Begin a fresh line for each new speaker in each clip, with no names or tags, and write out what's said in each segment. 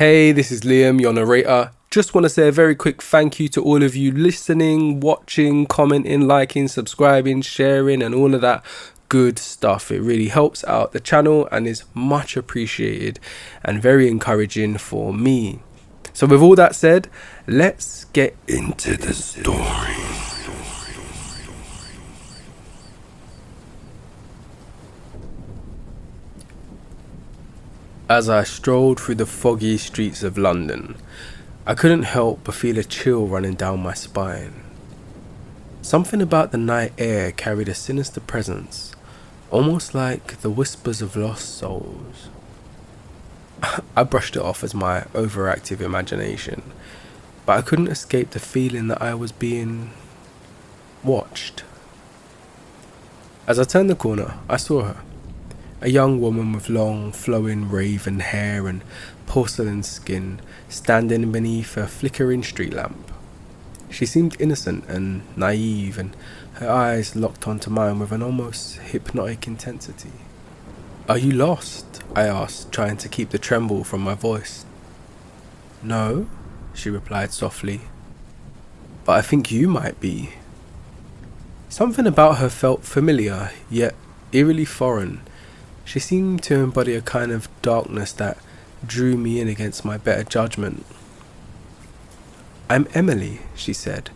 Hey, this is Liam, your narrator. Just want to say a very quick thank you to all of you listening, watching, commenting, liking, subscribing, sharing, and all of that good stuff. It really helps out the channel and is much appreciated and very encouraging for me. So with all that said, let's get into the story. As I strolled through the foggy streets of London, I couldn't help but feel a chill running down my spine. Something about the night air carried a sinister presence, almost like the whispers of lost souls. I brushed it off as my overactive imagination, but I couldn't escape the feeling that I was being watched. As I turned the corner, I saw her. A young woman with long, flowing raven hair and porcelain skin, standing beneath a flickering street lamp. She seemed innocent and naive, and her eyes locked onto mine with an almost hypnotic intensity. "Are you lost?" I asked, trying to keep the tremble from my voice. "No," she replied softly, "but I think you might be." Something about her felt familiar, yet eerily foreign. She seemed to embody a kind of darkness that drew me in against my better judgment. "I'm Emily," she said,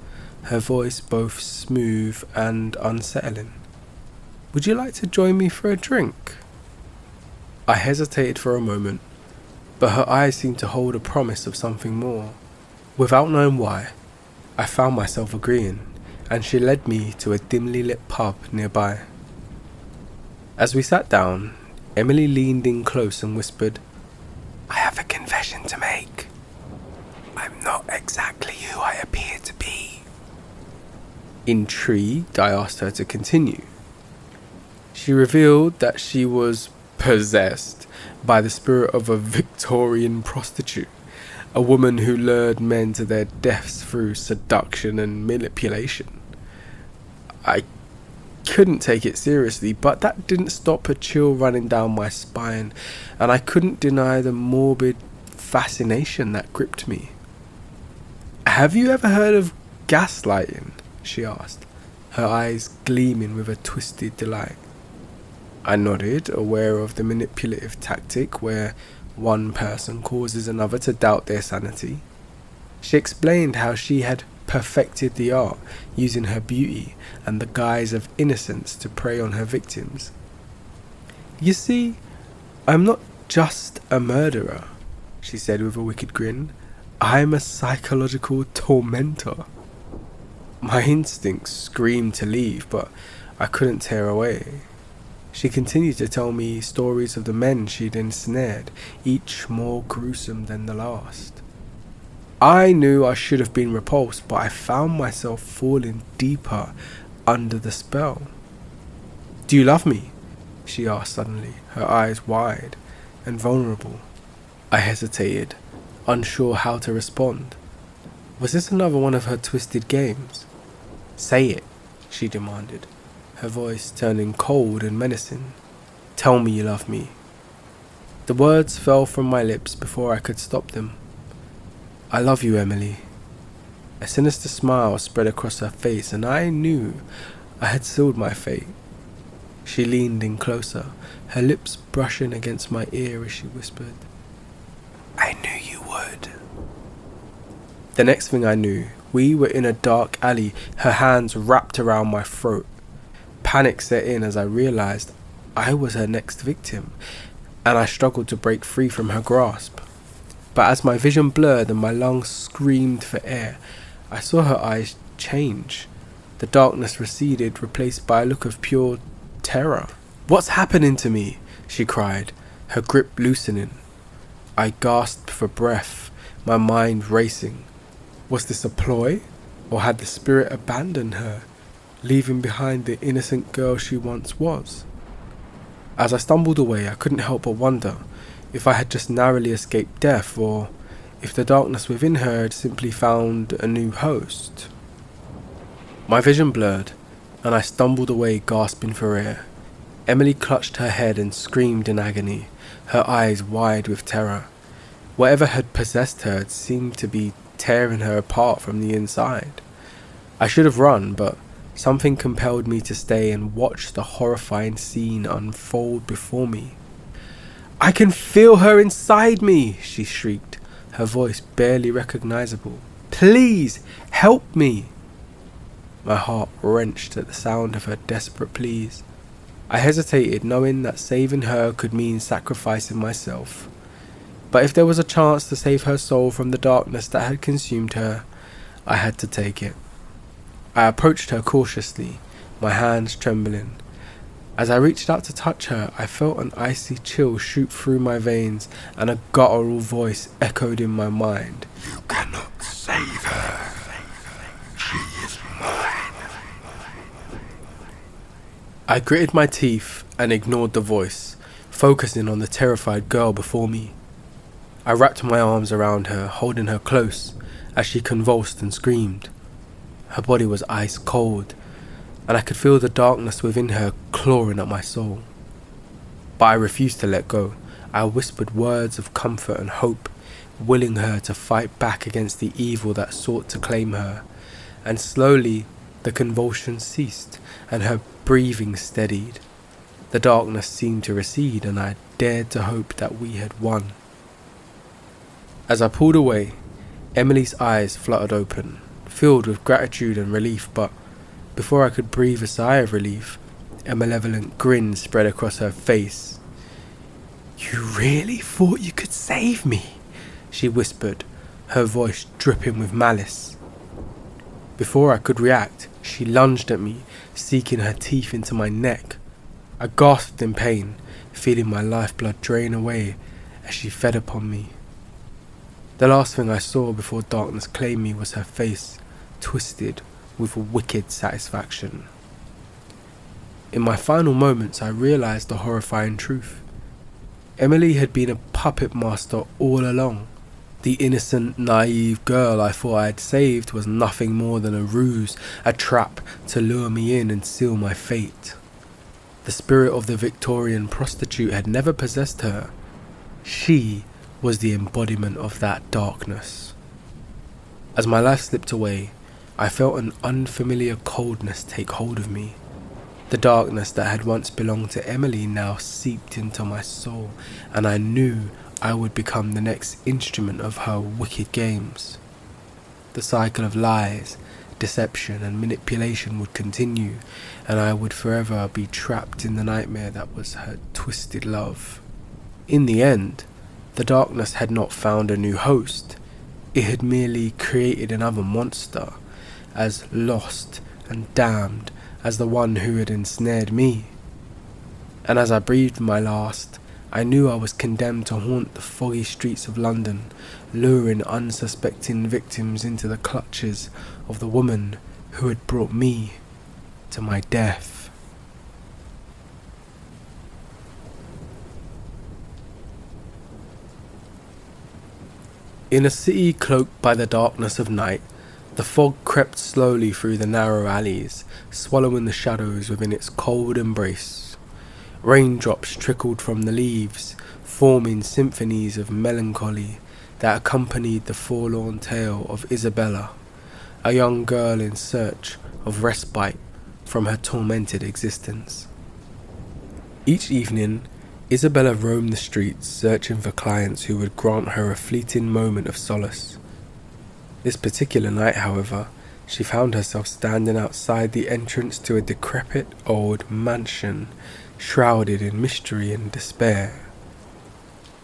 her voice both smooth and unsettling. "Would you like to join me for a drink?" I hesitated for a moment, but her eyes seemed to hold a promise of something more. Without knowing why, I found myself agreeing, and she led me to a dimly lit pub nearby. As we sat down, Emily leaned in close and whispered, "I have a confession to make. I'm not exactly who I appear to be." Intrigued, I asked her to continue. She revealed that she was possessed by the spirit of a Victorian prostitute, a woman who lured men to their deaths through seduction and manipulation. I couldn't take it seriously, but that didn't stop a chill running down my spine, and I couldn't deny the morbid fascination that gripped me. "Have you ever heard of gaslighting?" she asked, her eyes gleaming with a twisted delight. I nodded, aware of the manipulative tactic where one person causes another to doubt their sanity. She explained how she had perfected the art, using her beauty and the guise of innocence to prey on her victims. "You see, I'm not just a murderer," she said with a wicked grin. "I'm a psychological tormentor." My instincts screamed to leave, but I couldn't tear away. She continued to tell me stories of the men she'd ensnared, each more gruesome than the last. I knew I should have been repulsed, but I found myself falling deeper under the spell. "Do you love me?" she asked suddenly, her eyes wide and vulnerable. I hesitated, unsure how to respond. Was this another one of her twisted games? "Say it," she demanded, her voice turning cold and menacing. "Tell me you love me." The words fell from my lips before I could stop them. "I love you, Emily." A sinister smile spread across her face, and I knew I had sealed my fate. She leaned in closer, her lips brushing against my ear as she whispered, "I knew you would." The next thing I knew, we were in a dark alley, her hands wrapped around my throat. Panic set in as I realized I was her next victim, and I struggled to break free from her grasp. But as my vision blurred and my lungs screamed for air, I saw her eyes change. The darkness receded, replaced by a look of pure terror. "What's happening to me?" she cried, her grip loosening. I gasped for breath, my mind racing. Was this a ploy, or had the spirit abandoned her, leaving behind the innocent girl she once was? As I stumbled away, I couldn't help but wonder if I had just narrowly escaped death, or if the darkness within her had simply found a new host. My vision blurred, and I stumbled away gasping for air. Emily clutched her head and screamed in agony, her eyes wide with terror. Whatever had possessed her seemed to be tearing her apart from the inside. I should have run, but something compelled me to stay and watch the horrifying scene unfold before me. "I can feel her inside me," she shrieked, her voice barely recognizable. "Please, help me." My heart wrenched at the sound of her desperate pleas. I hesitated, knowing that saving her could mean sacrificing myself. But if there was a chance to save her soul from the darkness that had consumed her, I had to take it. I approached her cautiously, my hands trembling. As I reached out to touch her, I felt an icy chill shoot through my veins, and a guttural voice echoed in my mind.
"You cannot save her. She is mine."
I gritted my teeth and ignored the voice, focusing on the terrified girl before me. I wrapped my arms around her, holding her close as she convulsed and screamed. Her body was ice cold, and I could feel the darkness within her clawing at my soul. But I refused to let go. I whispered words of comfort and hope, willing her to fight back against the evil that sought to claim her. And slowly the convulsions ceased, and her breathing steadied. The darkness seemed to recede, and I dared to hope that we had won. As I pulled away, Emily's eyes fluttered open, filled with gratitude and relief, but before I could breathe a sigh of relief, a malevolent grin spread across her face. "You really thought you could save me?" she whispered, her voice dripping with malice. Before I could react, she lunged at me, sinking her teeth into my neck. I gasped in pain, feeling my lifeblood drain away as she fed upon me. The last thing I saw before darkness claimed me was her face, twisted with wicked satisfaction. In my final moments, I realized the horrifying truth. Emily had been a puppet master all along. The innocent, naive girl I thought I had saved was nothing more than a ruse, a trap to lure me in and seal my fate. The spirit of the Victorian prostitute had never possessed her. She was the embodiment of that darkness. As my life slipped away, I felt an unfamiliar coldness take hold of me. The darkness that had once belonged to Emily now seeped into my soul, and I knew I would become the next instrument of her wicked games. The cycle of lies, deception and manipulation would continue, and I would forever be trapped in the nightmare that was her twisted love. In the end, the darkness had not found a new host. It had merely created another monster, as lost and damned as the one who had ensnared me. And as I breathed my last, I knew I was condemned to haunt the foggy streets of London, luring unsuspecting victims into the clutches of the woman who had brought me to my death. In a city cloaked by the darkness of night, the fog crept slowly through the narrow alleys, swallowing the shadows within its cold embrace. Raindrops trickled from the leaves, forming symphonies of melancholy that accompanied the forlorn tale of Isabella, a young girl in search of respite from her tormented existence. Each evening, Isabella roamed the streets, searching for clients who would grant her a fleeting moment of solace. This particular night, however, she found herself standing outside the entrance to a decrepit old mansion, shrouded in mystery and despair.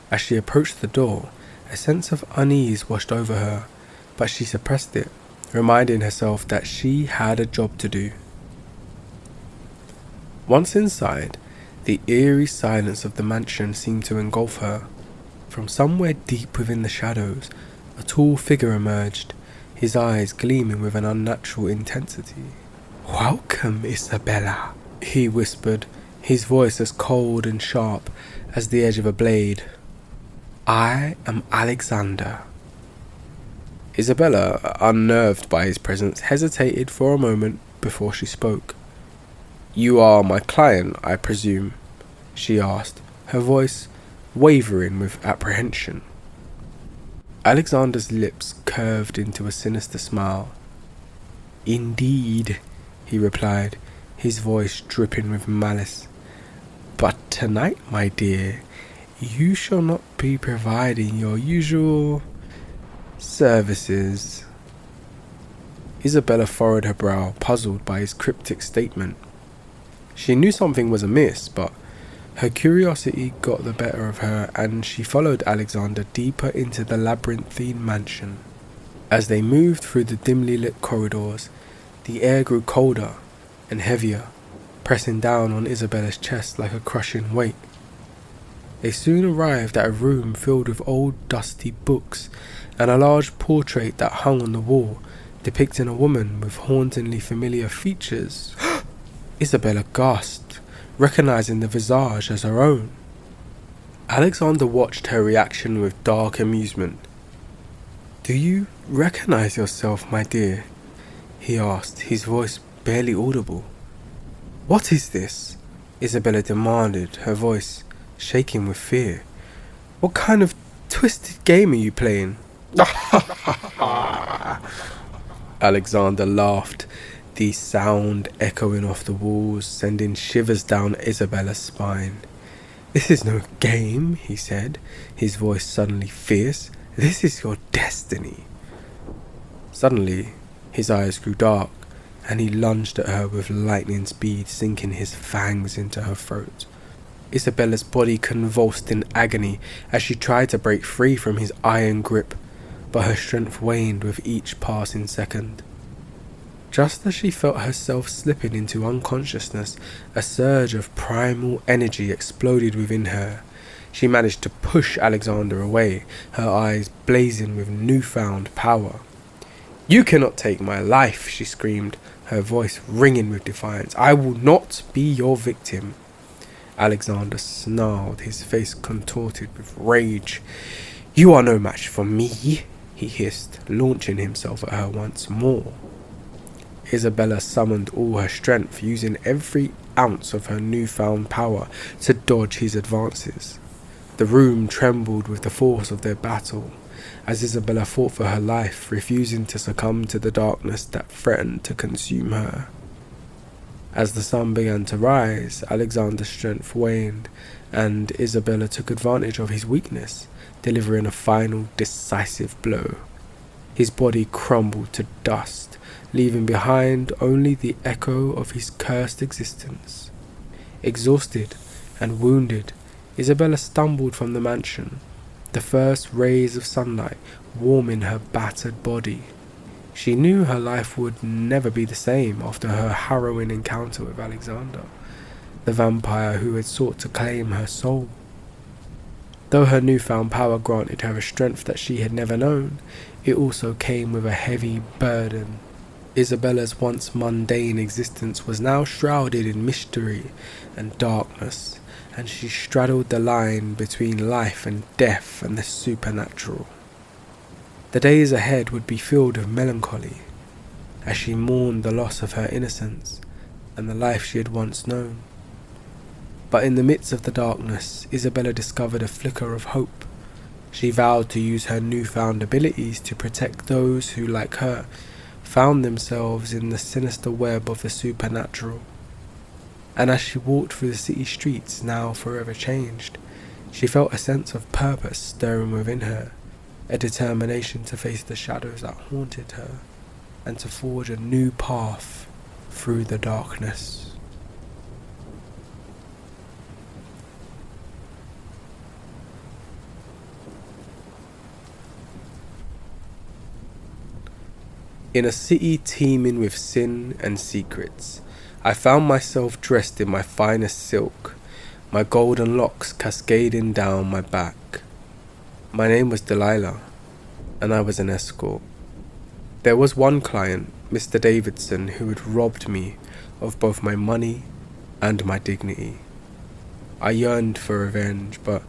As she approached the door, a sense of unease washed over her, but she suppressed it, reminding herself that she had a job to do. Once inside, the eerie silence of the mansion seemed to engulf her. From somewhere deep within the shadows, a tall figure emerged, his eyes gleaming with an unnatural intensity. "Welcome, Isabella," he whispered, his voice as cold and sharp as the edge of a blade. "I am Alexander." Isabella, unnerved by his presence, hesitated for a moment before she spoke. "You are my client, I presume?" she asked, her voice wavering with apprehension. Alexander's lips curved into a sinister smile. "Indeed," he replied, his voice dripping with malice. "But tonight, my dear, you shall not be providing your usual services." Isabella furrowed her brow, puzzled by his cryptic statement. She knew something was amiss, but her curiosity got the better of her, and she followed Alexander deeper into the labyrinthine mansion. As they moved through the dimly lit corridors, the air grew colder and heavier, pressing down on Isabella's chest like a crushing weight. They soon arrived at a room filled with old dusty books and a large portrait that hung on the wall, depicting a woman with hauntingly familiar features. Isabella gasped, recognizing the visage as her own. Alexander watched her reaction with dark amusement. "Do you recognize yourself, my dear?" he asked, his voice barely audible. "What is this?" Isabella demanded, her voice shaking with fear. "What kind of twisted game are you playing?" Alexander laughed, the sound echoing off the walls, sending shivers down Isabella's spine. "This is no game," he said, his voice suddenly fierce. "This is your destiny." Suddenly, his eyes grew dark, and he lunged at her with lightning speed, sinking his fangs into her throat. Isabella's body convulsed in agony as she tried to break free from his iron grip, but her strength waned with each passing second. Just as she felt herself slipping into unconsciousness, a surge of primal energy exploded within her. She managed to push Alexander away, her eyes blazing with newfound power. "You cannot take my life," she screamed, her voice ringing with defiance. "I will not be your victim." Alexander snarled, his face contorted with rage. "You are no match for me," he hissed, launching himself at her once more. Isabella summoned all her strength, using every ounce of her newfound power to dodge his advances. The room trembled with the force of their battle, as Isabella fought for her life, refusing to succumb to the darkness that threatened to consume her. As the sun began to rise, Alexander's strength waned, and Isabella took advantage of his weakness, delivering a final decisive blow. His body crumbled to dust, leaving behind only the echo of his cursed existence. Exhausted and wounded, Isabella stumbled from the mansion, the first rays of sunlight warming her battered body. She knew her life would never be the same after her harrowing encounter with Alexander, the vampire who had sought to claim her soul. Though her newfound power granted her a strength that she had never known, it also came with a heavy burden. Isabella's once mundane existence was now shrouded in mystery and darkness, and she straddled the line between life and death and the supernatural. The days ahead would be filled with melancholy, as she mourned the loss of her innocence and the life she had once known. But in the midst of the darkness, Isabella discovered a flicker of hope. She vowed to use her newfound abilities to protect those who, like her, found themselves in the sinister web of the supernatural. And as she walked through the city streets, now forever changed, she felt a sense of purpose stirring within her, a determination to face the shadows that haunted her, and to forge a new path through the darkness. In a city teeming with sin and secrets, I found myself dressed in my finest silk, my golden locks cascading down my back. My name was Delilah, and I was an escort. There was one client, Mr. Davidson, who had robbed me of both my money and my dignity. I yearned for revenge, but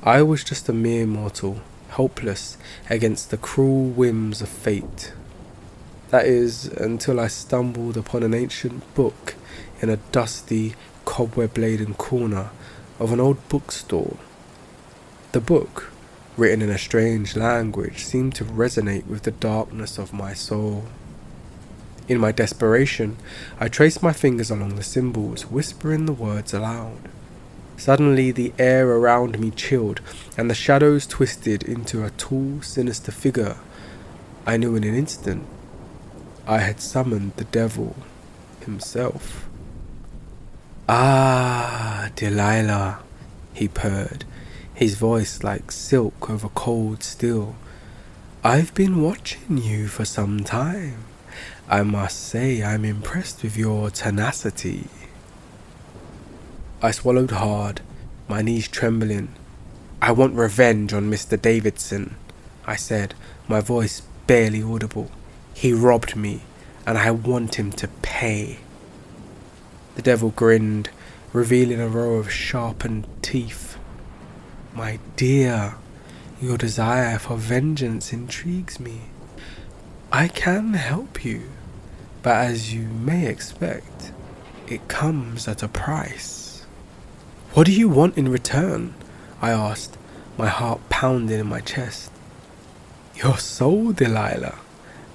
I was just a mere mortal, helpless against the cruel whims of fate. That is, until I stumbled upon an ancient book in a dusty, cobweb-laden corner of an old bookstore. The book written in a strange language, seemed to resonate with the darkness of my soul. In my desperation, I traced my fingers along the symbols, whispering the words aloud. Suddenly, the air around me chilled, and the shadows twisted into a tall, sinister figure. I knew in an instant I had summoned the devil himself. "Ah, Delilah," he purred, his voice like silk over cold steel. "I've been watching you for some time. I must say I'm impressed with your tenacity." I swallowed hard, my knees trembling. "I want revenge on Mr. Davidson," I said, my voice barely audible. "He robbed me, and I want him to pay." The devil grinned, revealing a row of sharpened teeth. "My dear, your desire for vengeance intrigues me. I can help you, but as you may expect, it comes at a price." "What do you want in return?" I asked, my heart pounding in my chest. "Your soul, Delilah.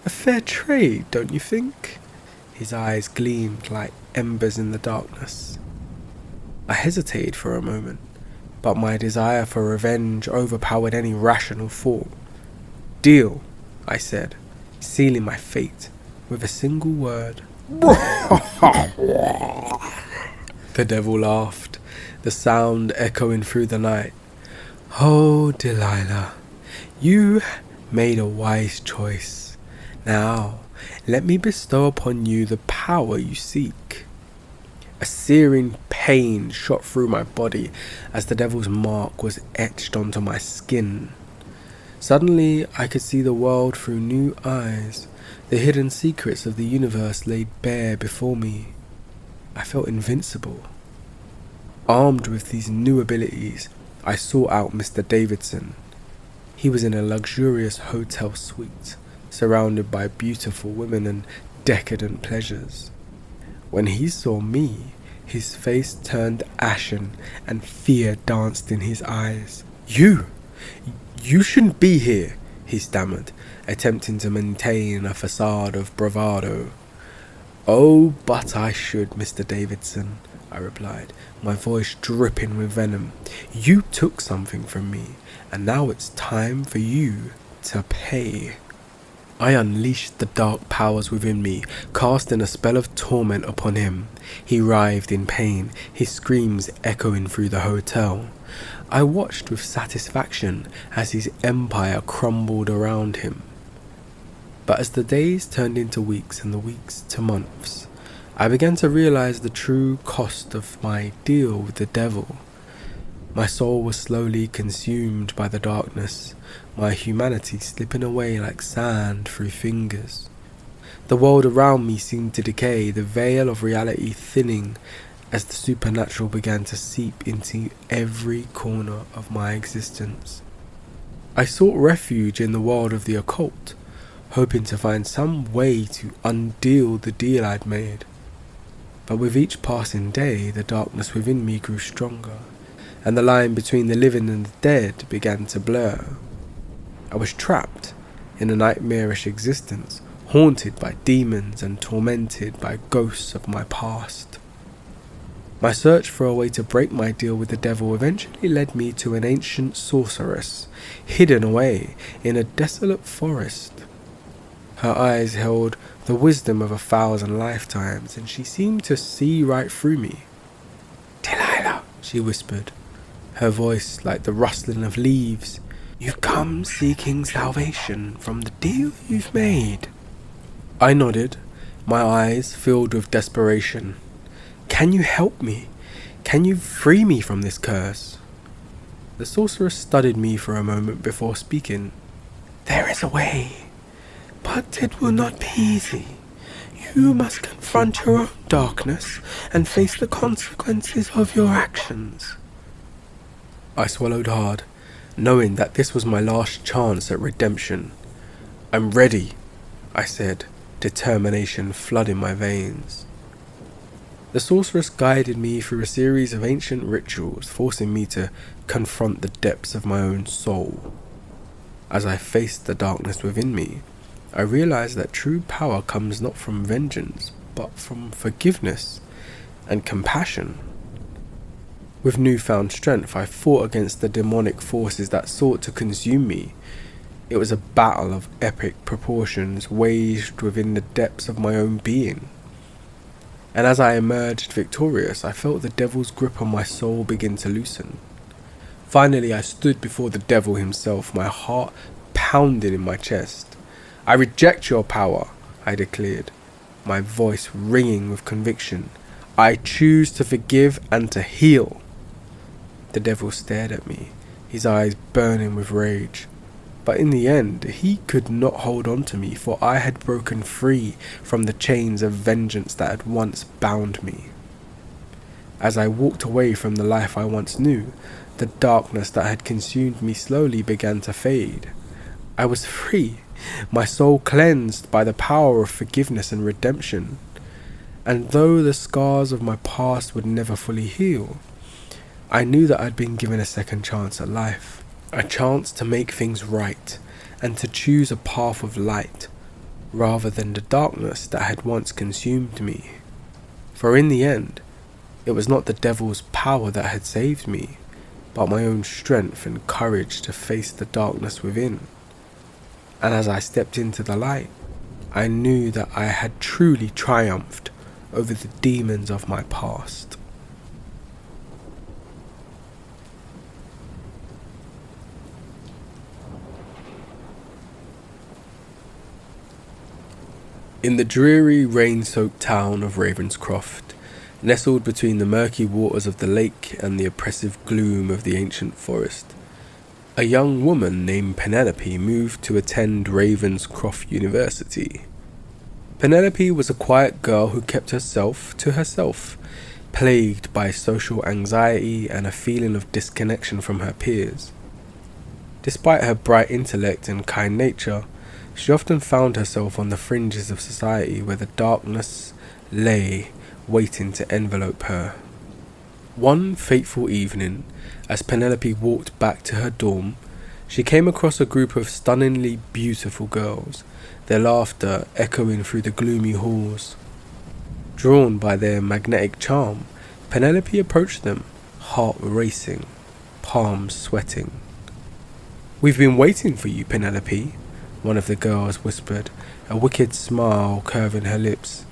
A fair trade, don't you think?" His eyes gleamed like embers in the darkness. I hesitated for a moment, but my desire for revenge overpowered any rational thought. "Deal," I said, sealing my fate with a single word. The devil laughed, the sound echoing through the night. "Oh, Delilah, you made a wise choice. Now, let me bestow upon you the power you seek." A searing pain shot through my body as the devil's mark was etched onto my skin. Suddenly, I could see the world through new eyes, the hidden secrets of the universe laid bare before me. I felt invincible. Armed with these new abilities, I sought out Mr. Davidson. He was in a luxurious hotel suite, surrounded by beautiful women and decadent pleasures. When he saw me, his face turned ashen and fear danced in his eyes. You shouldn't be here," he stammered, attempting to maintain a facade of bravado. "Oh, but I should, Mr. Davidson," I replied, my voice dripping with venom. "You took something from me, and now it's time for you to pay." I unleashed the dark powers within me, casting a spell of torment upon him. He writhed in pain, his screams echoing through the hotel. I watched with satisfaction as his empire crumbled around him. But as the days turned into weeks and the weeks to months, I began to realize the true cost of my deal with the devil. My soul was slowly consumed by the darkness, my humanity slipping away like sand through fingers. The world around me seemed to decay, the veil of reality thinning as the supernatural began to seep into every corner of my existence. I sought refuge in the world of the occult, hoping to find some way to undo the deal I'd made. But with each passing day, the darkness within me grew stronger, and the line between the living and the dead began to blur. I was trapped in a nightmarish existence, haunted by demons and tormented by ghosts of my past. My search for a way to break my deal with the devil eventually led me to an ancient sorceress, hidden away in a desolate forest. Her eyes held the wisdom of 1,000 lifetimes, and she seemed to see right through me. "Delilah," she whispered, her voice like the rustling of leaves, "you've come seeking salvation from the deal you've made." I nodded, my eyes filled with desperation. "Can you help me? Can you free me from this curse?" The sorceress studied me for a moment before speaking. "There is a way, but it will not be easy. You must confront your own darkness and face the consequences of your actions." I swallowed hard, knowing that this was my last chance at redemption. "I'm ready," I said, determination flooding my veins. The sorceress guided me through a series of ancient rituals, forcing me to confront the depths of my own soul. As I faced the darkness within me, I realized that true power comes not from vengeance, but from forgiveness and compassion. With newfound strength, I fought against the demonic forces that sought to consume me. It was a battle of epic proportions waged within the depths of my own being. And as I emerged victorious, I felt the devil's grip on my soul begin to loosen. Finally, I stood before the devil himself, my heart pounding in my chest. "I reject your power," I declared, my voice ringing with conviction. "I choose to forgive and to heal." The devil stared at me, his eyes burning with rage. But in the end, he could not hold on to me, for I had broken free from the chains of vengeance that had once bound me. As I walked away from the life I once knew, the darkness that had consumed me slowly began to fade. I was free, my soul cleansed by the power of forgiveness and redemption. And though the scars of my past would never fully heal, I knew that I'd been given a second chance at life, a chance to make things right and to choose a path of light rather than the darkness that had once consumed me. For in the end, it was not the devil's power that had saved me, but my own strength and courage to face the darkness within. And as I stepped into the light, I knew that I had truly triumphed over the demons of my past. In the dreary, rain-soaked town of Ravenscroft, nestled between the murky waters of the lake and the oppressive gloom of the ancient forest, a young woman named Penelope moved to attend Ravenscroft University. Penelope was a quiet girl who kept herself to herself, plagued by social anxiety and a feeling of disconnection from her peers. Despite her bright intellect and kind nature, she often found herself on the fringes of society where the darkness lay waiting to envelope her. One fateful evening, as Penelope walked back to her dorm, she came across a group of stunningly beautiful girls, their laughter echoing through the gloomy halls. Drawn by their magnetic charm, Penelope approached them, heart racing, palms sweating. "We've been waiting for you, Penelope," one of the girls whispered, a wicked smile curving her lips.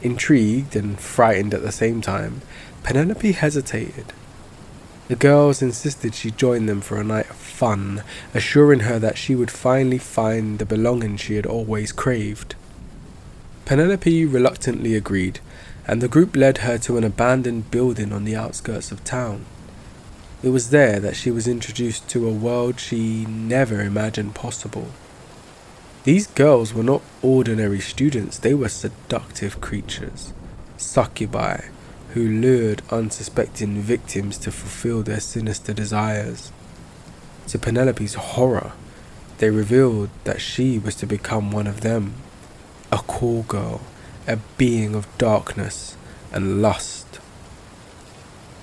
Intrigued and frightened at the same time, Penelope hesitated. The girls insisted she join them for a night of fun, assuring her that she would finally find the belonging she had always craved. Penelope reluctantly agreed, and the group led her to an abandoned building on the outskirts of town. It was there that she was introduced to a world she never imagined possible. These girls were not ordinary students, they were seductive creatures, succubi, who lured unsuspecting victims to fulfill their sinister desires. To Penelope's horror, they revealed that she was to become one of them, a call girl, a being of darkness and lust.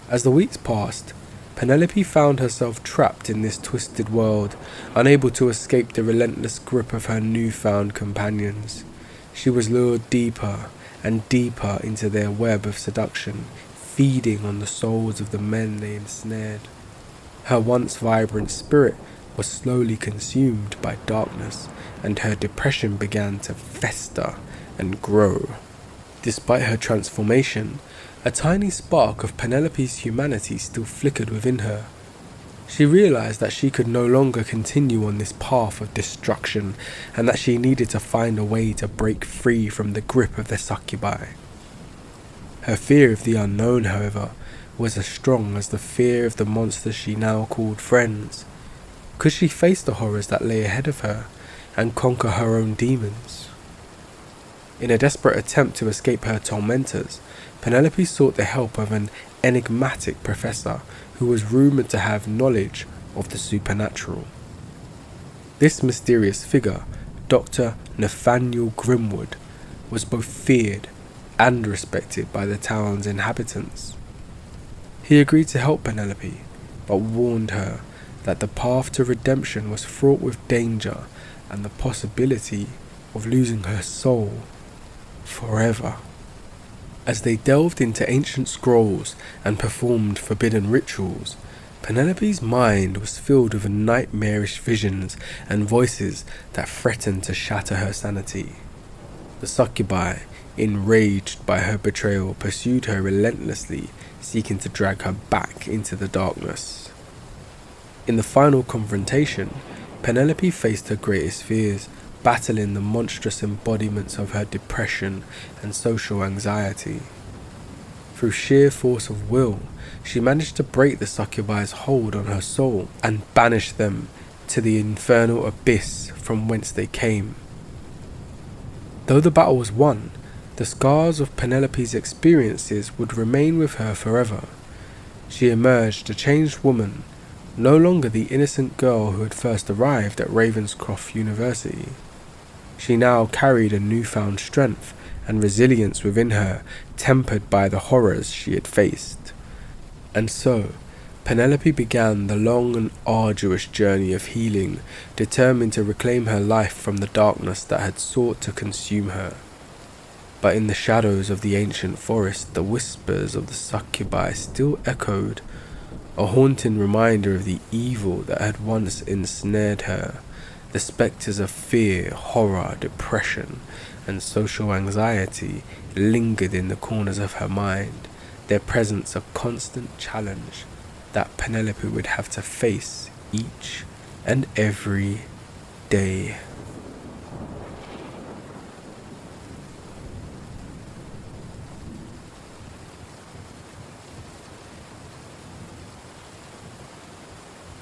As the weeks passed, Penelope found herself trapped in this twisted world, unable to escape the relentless grip of her newfound companions. She was lured deeper and deeper into their web of seduction, feeding on the souls of the men they ensnared. Her once vibrant spirit was slowly consumed by darkness, and her depression began to fester and grow. Despite her transformation, a tiny spark of Penelope's humanity still flickered within her. She realized that she could no longer continue on this path of destruction, and that she needed to find a way to break free from the grip of the succubi. Her fear of the unknown, however, was as strong as the fear of the monsters she now called friends. Could she face the horrors that lay ahead of her and conquer her own demons? In a desperate attempt to escape her tormentors, Penelope sought the help of an enigmatic professor who was rumoured to have knowledge of the supernatural. This mysterious figure, Dr. Nathaniel Grimwood, was both feared and respected by the town's inhabitants. He agreed to help Penelope, but warned her that the path to redemption was fraught with danger and the possibility of losing her soul forever. As they delved into ancient scrolls and performed forbidden rituals, Penelope's mind was filled with nightmarish visions and voices that threatened to shatter her sanity. The succubi, enraged by her betrayal, pursued her relentlessly, seeking to drag her back into the darkness. In the final confrontation, Penelope faced her greatest fears, battling the monstrous embodiments of her depression and social anxiety. Through sheer force of will, she managed to break the succubi's hold on her soul and banish them to the infernal abyss from whence they came. Though the battle was won, the scars of Penelope's experiences would remain with her forever. She emerged a changed woman, no longer the innocent girl who had first arrived at Ravenscroft University. She now carried a newfound strength and resilience within her, tempered by the horrors she had faced. And so, Penelope began the long and arduous journey of healing, determined to reclaim her life from the darkness that had sought to consume her. But in the shadows of the ancient forest, the whispers of the succubi still echoed, a haunting reminder of the evil that had once ensnared her. The spectres of fear, horror, depression, and social anxiety lingered in the corners of her mind, their presence a constant challenge that Penelope would have to face each and every day.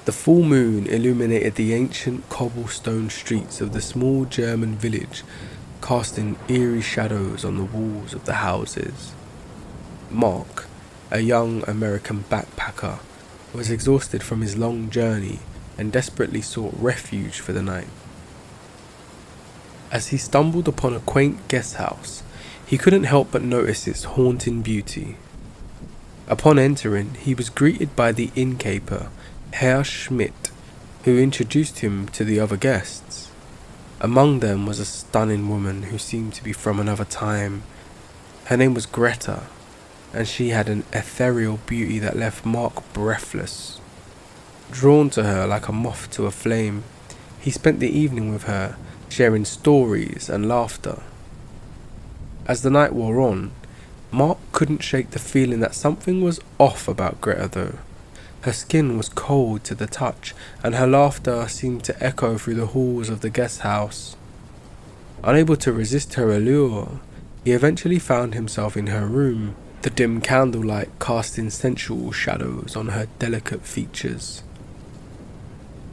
The full moon illuminated the ancient cobblestone streets of the small German village, casting eerie shadows on the walls of the houses. Mark, a young American backpacker, was exhausted from his long journey and desperately sought refuge for the night. As he stumbled upon a quaint guest house, he couldn't help but notice its haunting beauty. Upon entering, he was greeted by the innkeeper, Herr Schmidt, who introduced him to the other guests. Among them was a stunning woman who seemed to be from another time. Her name was Greta, and she had an ethereal beauty that left Mark breathless. Drawn to her like a moth to a flame, he spent the evening with her, sharing stories and laughter. As the night wore on, Mark couldn't shake the feeling that something was off about Greta though. Her skin was cold to the touch, and her laughter seemed to echo through the halls of the guest house. Unable to resist her allure, he eventually found himself in her room, the dim candlelight casting sensual shadows on her delicate features.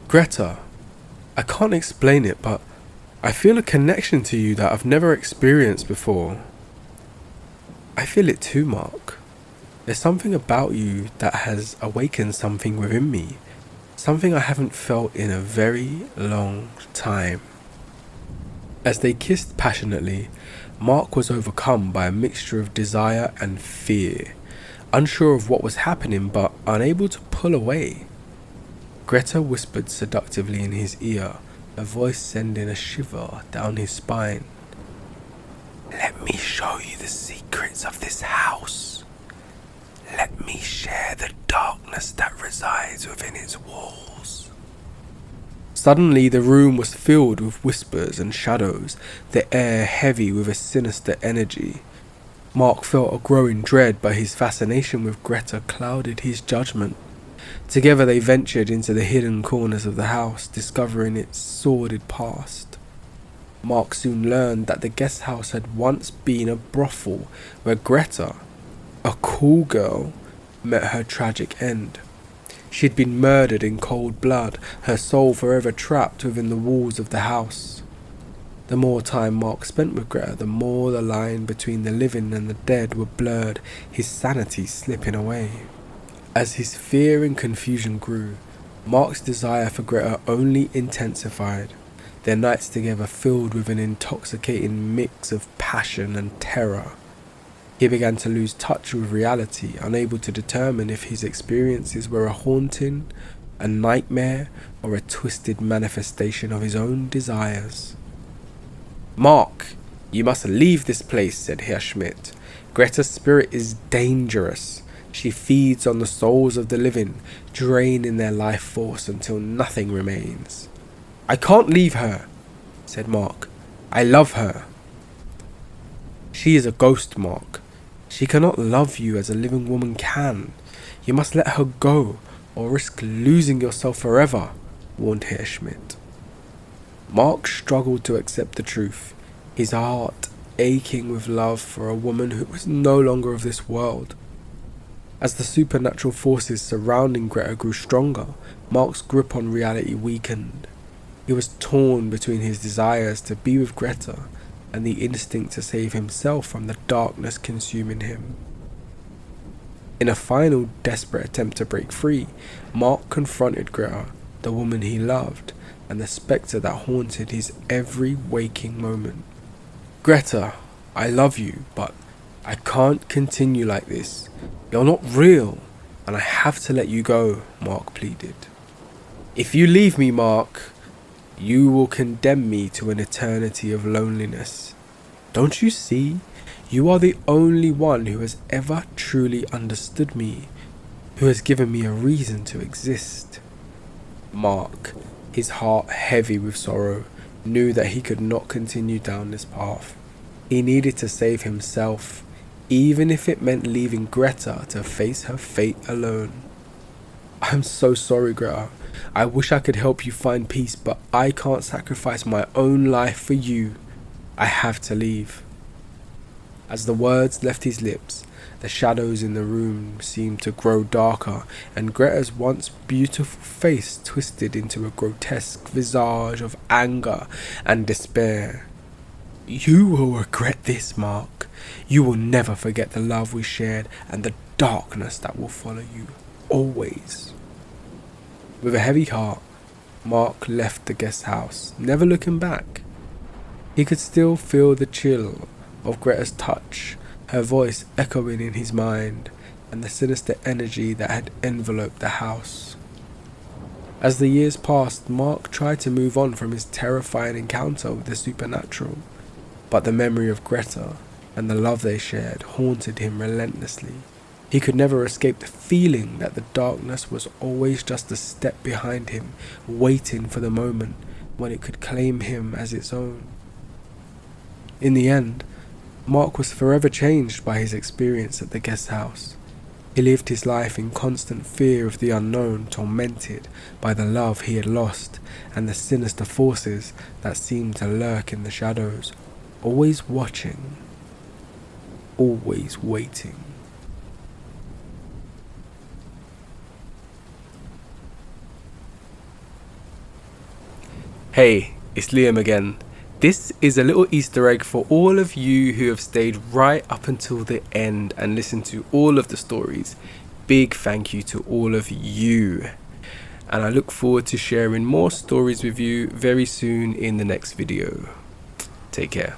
Greta, I can't explain it, but I feel a connection to you that I've never experienced before. I feel it too, Mark. There's something about you that has awakened something within me, something I haven't felt in a very long time. As they kissed passionately, Mark was overcome by a mixture of desire and fear, unsure of what was happening but unable to pull away. Greta whispered seductively in his ear, her voice sending a shiver down his spine. Let me show you the secrets of this house. Let me share the darkness that resides within its walls. Suddenly the room was filled with whispers and shadows, the air heavy with a sinister energy. Mark felt a growing dread, but his fascination with Greta clouded his judgment. Together they ventured into the hidden corners of the house, discovering its sordid past. Mark soon learned that the guest house had once been a brothel where Greta, a cool girl, met her tragic end. She'd been murdered in cold blood, her soul forever trapped within the walls of the house. The more time Mark spent with Greta, the more the line between the living and the dead were blurred, his sanity slipping away. As his fear and confusion grew, Mark's desire for Greta only intensified, their nights together filled with an intoxicating mix of passion and terror. He began to lose touch with reality, unable to determine if his experiences were a haunting, a nightmare, or a twisted manifestation of his own desires. "Mark, you must leave this place," said Herr Schmidt. "Greta's spirit is dangerous. She feeds on the souls of the living, draining their life force until nothing remains." "I can't leave her," said Mark. "I love her." "She is a ghost, Mark. She cannot love you as a living woman can. You must let her go, or risk losing yourself forever," warned Herr Schmidt. Mark struggled to accept the truth, his heart aching with love for a woman who was no longer of this world. As the supernatural forces surrounding Greta grew stronger, Mark's grip on reality weakened. He was torn between his desires to be with Greta and the instinct to save himself from the darkness consuming him. In a final desperate attempt to break free, Mark confronted Greta, the woman he loved, and the spectre that haunted his every waking moment. "Greta, I love you, but I can't continue like this. You're not real, and I have to let you go," Mark pleaded. "If you leave me, Mark, you will condemn me to an eternity of loneliness. Don't you see? You are the only one who has ever truly understood me, who has given me a reason to exist." Mark, his heart heavy with sorrow, knew that he could not continue down this path. He needed to save himself, even if it meant leaving Greta to face her fate alone. "I'm so sorry, Greta. I wish I could help you find peace, but I can't sacrifice my own life for you. I have to leave." As the words left his lips, the shadows in the room seemed to grow darker, and Greta's once beautiful face twisted into a grotesque visage of anger and despair. "You will regret this, Mark. You will never forget the love we shared and the darkness that will follow you, always." With a heavy heart, Mark left the guest house, never looking back. He could still feel the chill of Greta's touch, her voice echoing in his mind, and the sinister energy that had enveloped the house. As the years passed, Mark tried to move on from his terrifying encounter with the supernatural, but the memory of Greta and the love they shared haunted him relentlessly. He could never escape the feeling that the darkness was always just a step behind him, waiting for the moment when it could claim him as its own. In the end, Mark was forever changed by his experience at the guest house. He lived his life in constant fear of the unknown, tormented by the love he had lost and the sinister forces that seemed to lurk in the shadows, always watching, always waiting. Hey, it's Liam again. This is a little Easter egg for all of you who have stayed right up until the end and listened to all of the stories. Big thank you to all of you. And I look forward to sharing more stories with you very soon in the next video. Take care.